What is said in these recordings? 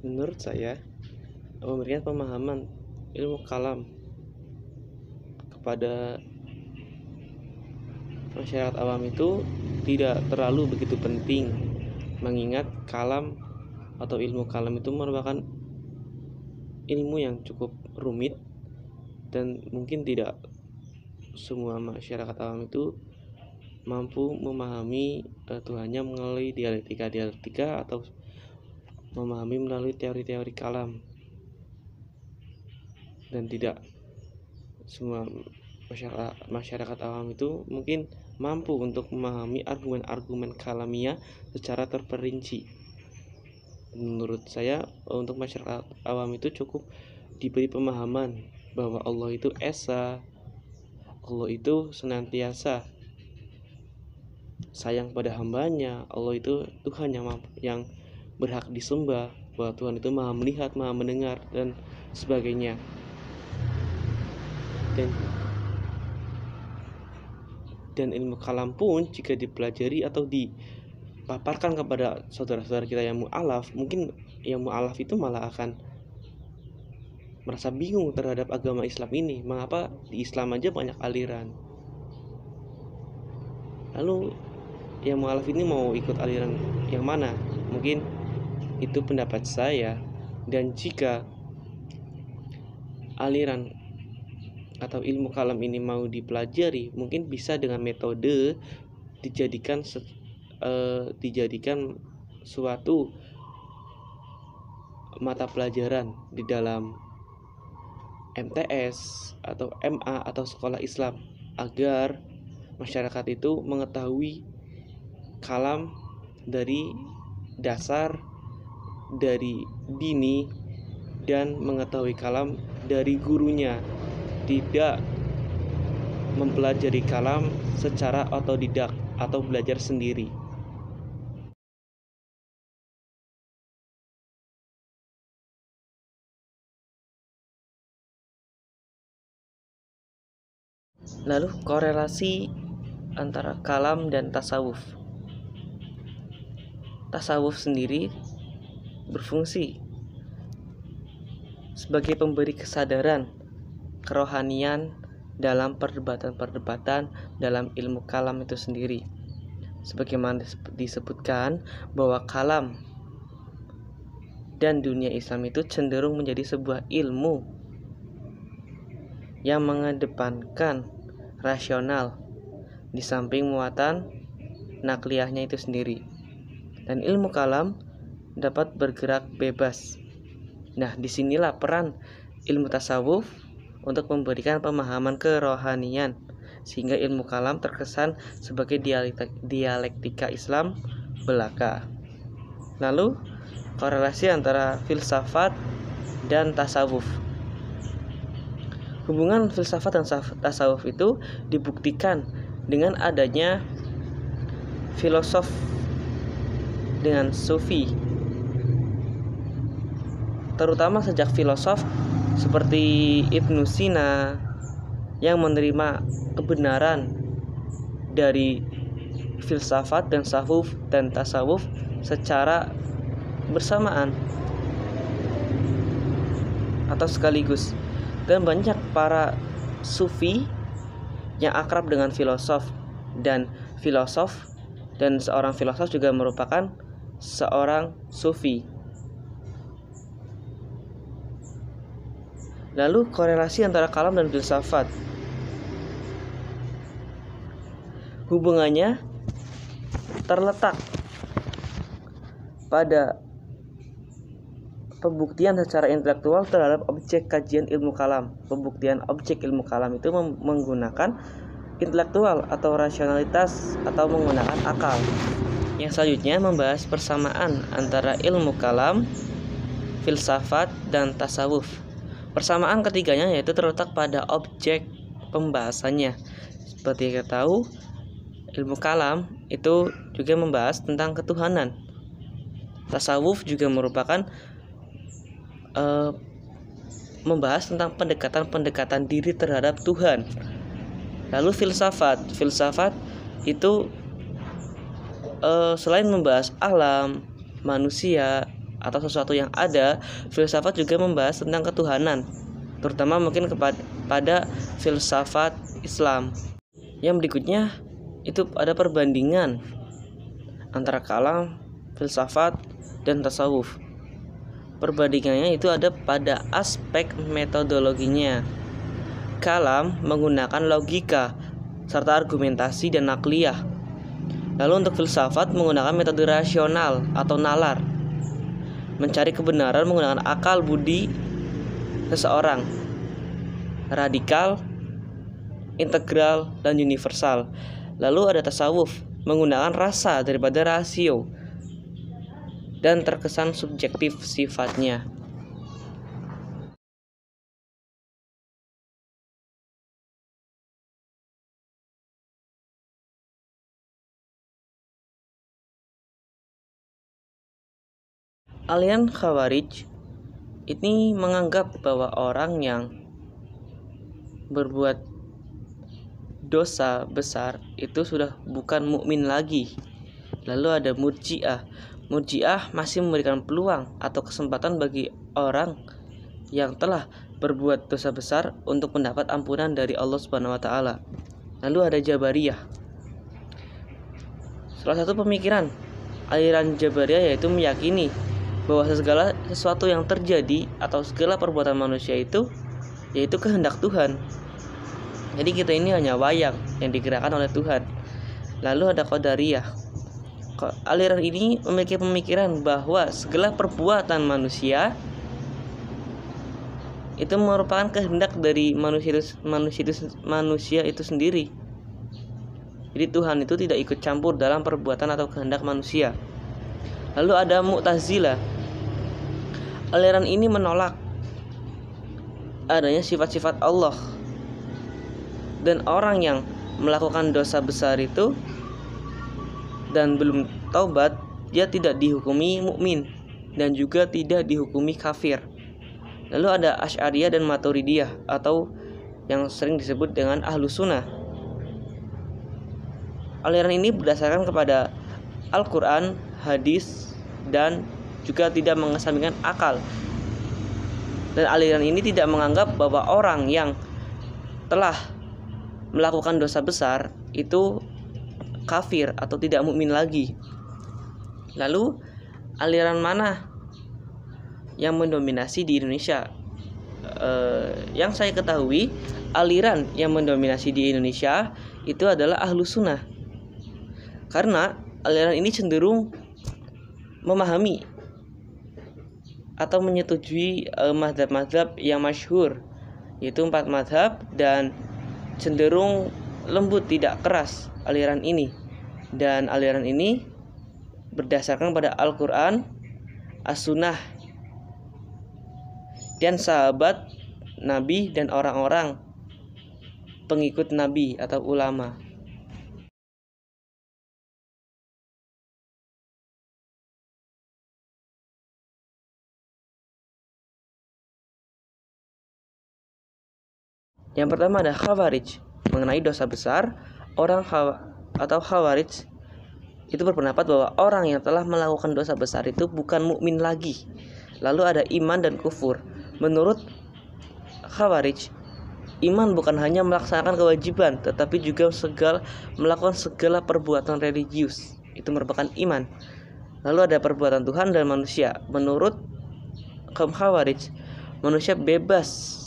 Menurut saya, memberikan pemahaman ilmu kalam kepada masyarakat awam itu tidak terlalu begitu penting, mengingat kalam atau ilmu kalam itu merupakan ilmu yang cukup rumit dan mungkin tidak semua masyarakat awam itu mampu memahami Tuhannya melalui dialektika atau memahami melalui teori-teori kalam, dan tidak semua masyarakat awam itu mungkin mampu untuk memahami argumen-argumen kalamiah secara terperinci. Menurut saya, untuk masyarakat awam itu cukup diberi pemahaman bahwa Allah itu esa, Allah itu senantiasa sayang pada hambanya, Allah itu Tuhan yang berhak disembah, bahwa Tuhan itu maha melihat, maha mendengar, dan sebagainya. Dan ilmu kalam pun jika dipelajari atau dipaparkan kepada saudara-saudara kita yang mu'alaf, mungkin yang mu'alaf itu malah akan merasa bingung terhadap agama Islam ini. Mengapa di Islam aja banyak aliran, lalu yang mu'alaf ini mau ikut aliran yang mana? Mungkin itu pendapat saya. Dan jika aliran atau ilmu kalam ini mau dipelajari, mungkin bisa dengan metode dijadikan suatu mata pelajaran di dalam MTS atau MA atau sekolah Islam, agar masyarakat itu mengetahui kalam dari dasar, dari dini, dan mengetahui kalam dari gurunya, tidak mempelajari kalam secara otodidak atau belajar sendiri. Lalu korelasi antara kalam dan tasawuf. Tasawuf sendiri berfungsi sebagai pemberi kesadaran kerohanian dalam perdebatan-perdebatan dalam ilmu kalam itu sendiri. Sebagaimana disebutkan bahwa kalam dan dunia Islam itu cenderung menjadi sebuah ilmu yang mengedepankan rasional di samping muatan nakliyahnya itu sendiri. Dan ilmu kalam dapat bergerak bebas. Nah, disinilah peran ilmu tasawuf untuk memberikan pemahaman kerohanian, sehingga ilmu kalam terkesan sebagai dialektika Islam belaka. Lalu korelasi antara filsafat dan tasawuf. Hubungan filsafat dan tasawuf itu dibuktikan dengan adanya filosof dengan sufi, terutama sejak filosof seperti Ibnu Sina yang menerima kebenaran dari filsafat dan tasawuf secara bersamaan atau sekaligus. Dan banyak para sufi yang akrab dengan filosof, dan seorang filosof juga merupakan seorang sufi. Lalu korelasi antara kalam dan filsafat. Hubungannya terletak pada pembuktian secara intelektual terhadap objek kajian ilmu kalam. Pembuktian objek ilmu kalam itu menggunakan intelektual atau rasionalitas atau menggunakan akal. Yang selanjutnya membahas persamaan antara ilmu kalam, filsafat, dan tasawuf. Persamaan ketiganya yaitu terletak pada objek pembahasannya. Seperti kita tahu, ilmu kalam itu juga membahas tentang ketuhanan. Tasawuf juga merupakan membahas tentang pendekatan diri terhadap Tuhan. Lalu filsafat itu selain membahas alam, manusia, atau sesuatu yang ada, filsafat juga membahas tentang ketuhanan, terutama mungkin pada filsafat Islam. Yang berikutnya itu ada perbandingan antara kalam, filsafat, dan tasawuf. Perbandingannya itu ada pada aspek metodologinya. Kalam menggunakan logika serta argumentasi dan nakliyah. Lalu untuk filsafat menggunakan metode rasional atau nalar, mencari kebenaran menggunakan akal budi seseorang, radikal, integral, dan universal. Lalu ada tasawuf menggunakan rasa daripada rasio dan terkesan subjektif sifatnya. Aliran Khawarij ini menganggap bahwa orang yang berbuat dosa besar itu sudah bukan mukmin lagi. Lalu ada Murji'ah. Murji'ah masih memberikan peluang atau kesempatan bagi orang yang telah berbuat dosa besar untuk mendapat ampunan dari Allah Subhanahu wa taala. Lalu ada Jabariyah. Salah satu pemikiran aliran Jabariyah yaitu meyakini bahwa segala sesuatu yang terjadi atau segala perbuatan manusia itu yaitu kehendak Tuhan. Jadi kita ini hanya wayang yang digerakkan oleh Tuhan. Lalu ada Qadariyah. Aliran ini memiliki pemikiran bahwa segala perbuatan manusia itu merupakan kehendak dari manusia itu sendiri. Jadi Tuhan itu tidak ikut campur dalam perbuatan atau kehendak manusia. Lalu ada Mu'tazilah. Aliran ini menolak adanya sifat-sifat Allah. Dan orang yang melakukan dosa besar itu dan belum taubat, dia tidak dihukumi mukmin dan juga tidak dihukumi kafir. Lalu ada Asy'ariyah dan Maturidiyah atau yang sering disebut dengan Ahlus Sunnah. Aliran ini berdasarkan kepada Al-Quran, hadis, dan juga tidak mengesampingkan akal. Dan aliran ini tidak menganggap bahwa orang yang telah melakukan dosa besar itu kafir atau tidak mukmin lagi. Lalu aliran mana yang mendominasi di Indonesia? Yang saya ketahui, aliran yang mendominasi di Indonesia itu adalah Ahlus Sunnah. Karena aliran ini cenderung memahami atau menyetujui mazhab-mazhab yang masyhur, yaitu 4 mazhab, dan cenderung lembut, tidak keras aliran ini. Dan aliran ini berdasarkan pada Al-Quran, As-Sunnah, dan sahabat Nabi dan orang-orang pengikut Nabi atau ulama. Yang pertama ada Khawarij. Mengenai dosa besar, orang Khawarij itu berpendapat bahwa orang yang telah melakukan dosa besar itu bukan mukmin lagi. Lalu ada iman dan kufur. Menurut Khawarij, iman bukan hanya melaksanakan kewajiban, tetapi juga melakukan segala perbuatan religius. Itu merupakan iman. Lalu ada perbuatan Tuhan dan manusia. Menurut kaum Khawarij, manusia bebas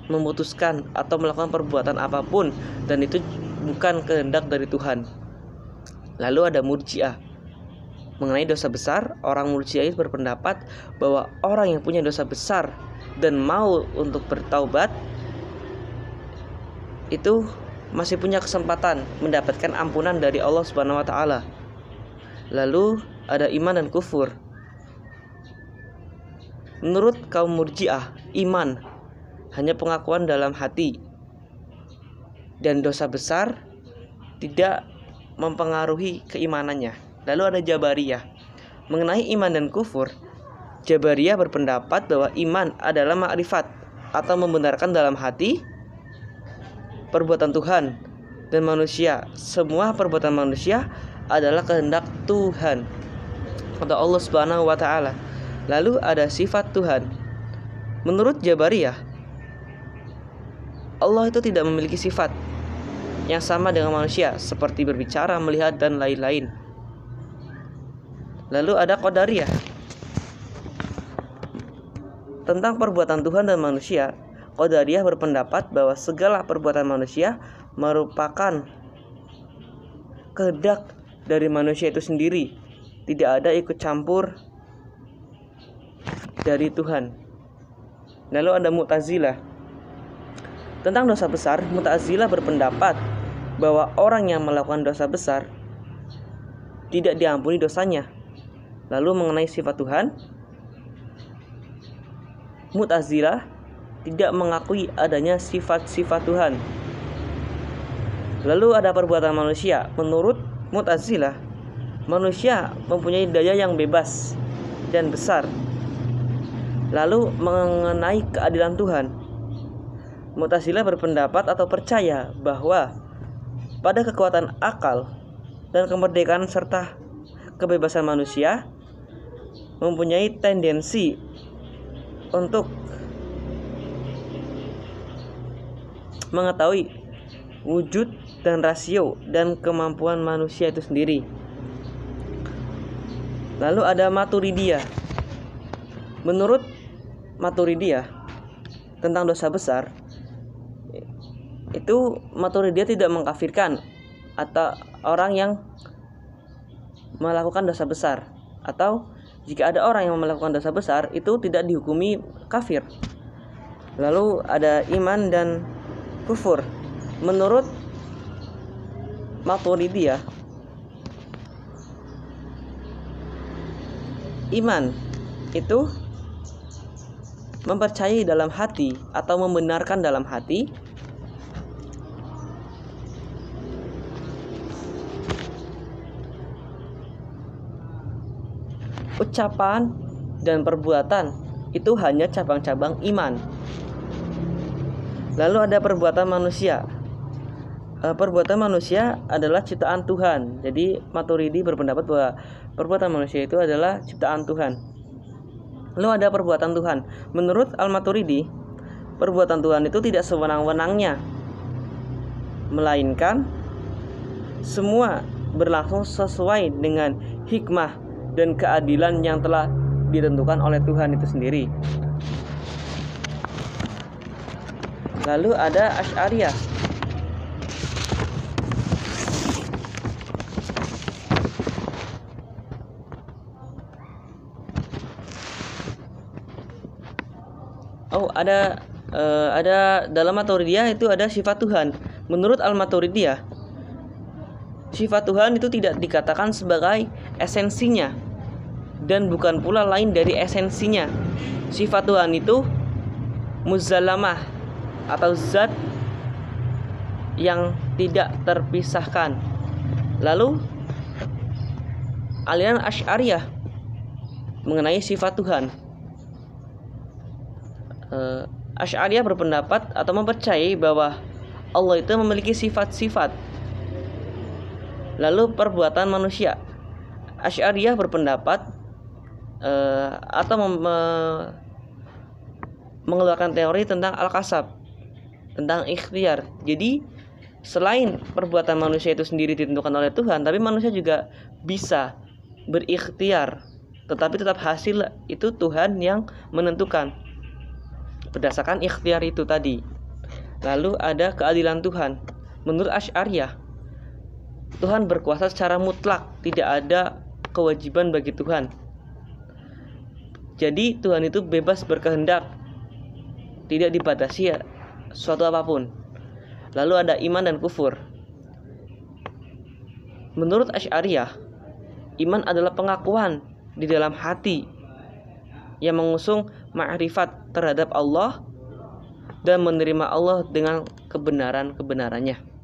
memutuskan atau melakukan perbuatan apapun, dan itu bukan kehendak dari Tuhan. Lalu ada Murji'ah. Mengenai dosa besar, orang Murji'ah itu berpendapat bahwa orang yang punya dosa besar dan mau untuk bertaubat itu masih punya kesempatan mendapatkan ampunan dari Allah Subhanahu wa taala. Lalu ada iman dan kufur. Menurut kaum Murji'ah, iman hanya pengakuan dalam hati, dan dosa besar tidak mempengaruhi keimanannya. Lalu ada Jabariyah. Mengenai iman dan kufur, Jabariyah berpendapat bahwa iman adalah makrifat atau membenarkan dalam hati perbuatan Tuhan dan manusia. Semua perbuatan manusia adalah kehendak Tuhan atau Allah Subhanahu wa taala. Lalu ada sifat Tuhan. Menurut Jabariyah, Allah itu tidak memiliki sifat yang sama dengan manusia, seperti berbicara, melihat, dan lain-lain. Lalu ada Qadariyah. Tentang perbuatan Tuhan dan manusia, Qadariyah berpendapat bahwa segala perbuatan manusia merupakan kehendak dari manusia itu sendiri. Tidak ada ikut campur dari Tuhan. Lalu ada Mu'tazilah. Tentang dosa besar, Mu'tazilah berpendapat bahwa orang yang melakukan dosa besar tidak diampuni dosanya. Lalu mengenai sifat Tuhan, Mu'tazilah tidak mengakui adanya sifat-sifat Tuhan. Lalu ada perbuatan manusia. Menurut Mu'tazilah, manusia mempunyai daya yang bebas dan besar. Lalu mengenai keadilan Tuhan, Mu'tazilah berpendapat atau percaya bahwa pada kekuatan akal dan kemerdekaan serta kebebasan manusia mempunyai tendensi untuk mengetahui wujud dan rasio dan kemampuan manusia itu sendiri. Lalu ada Maturidiyah. Menurut Maturidiyah tentang dosa besar, itu Maturidiyah tidak mengkafirkan atau orang yang melakukan dosa besar, atau jika ada orang yang melakukan dosa besar itu tidak dihukumi kafir. Lalu ada iman dan kufur. Menurut Maturidiyah, iman itu mempercayai dalam hati atau membenarkan dalam hati ucapan dan perbuatan itu hanya cabang-cabang iman. Lalu ada perbuatan manusia. Perbuatan manusia adalah ciptaan Tuhan. Jadi Maturidi berpendapat bahwa perbuatan manusia itu adalah ciptaan Tuhan. Lalu ada perbuatan Tuhan. Menurut Al-Maturidi, perbuatan Tuhan itu tidak sewenang-wenangnya, melainkan semua berlangsung sesuai dengan hikmah dan keadilan yang telah ditentukan oleh Tuhan itu sendiri. Lalu ada Asy'ariyah. Ada dalam Maturidiyah itu ada sifat Tuhan. Menurut Al-Maturidiyah, sifat Tuhan itu tidak dikatakan sebagai esensinya dan bukan pula lain dari esensinya. Sifat Tuhan itu muzalamah atau zat yang tidak terpisahkan. Lalu aliran Asy'ariyah mengenai sifat Tuhan. Asy'ariyah berpendapat atau mempercayai bahwa Allah itu memiliki sifat-sifat. Lalu perbuatan manusia, Asy'ariyah berpendapat atau mengeluarkan teori tentang al-kasab, tentang ikhtiar. Jadi selain perbuatan manusia itu sendiri ditentukan oleh Tuhan, tapi manusia juga bisa berikhtiar, tetapi tetap hasil itu Tuhan yang menentukan berdasarkan ikhtiar itu tadi. Lalu ada keadilan Tuhan. Menurut Asy'ariyah, Tuhan berkuasa secara mutlak, tidak ada kewajiban bagi Tuhan. Jadi Tuhan itu bebas berkehendak, tidak dibatasi suatu apapun. Lalu ada iman dan kufur. Menurut Asy'ariyah, iman adalah pengakuan di dalam hati yang mengusung ma'rifat terhadap Allah dan menerima Allah dengan kebenaran-kebenarannya.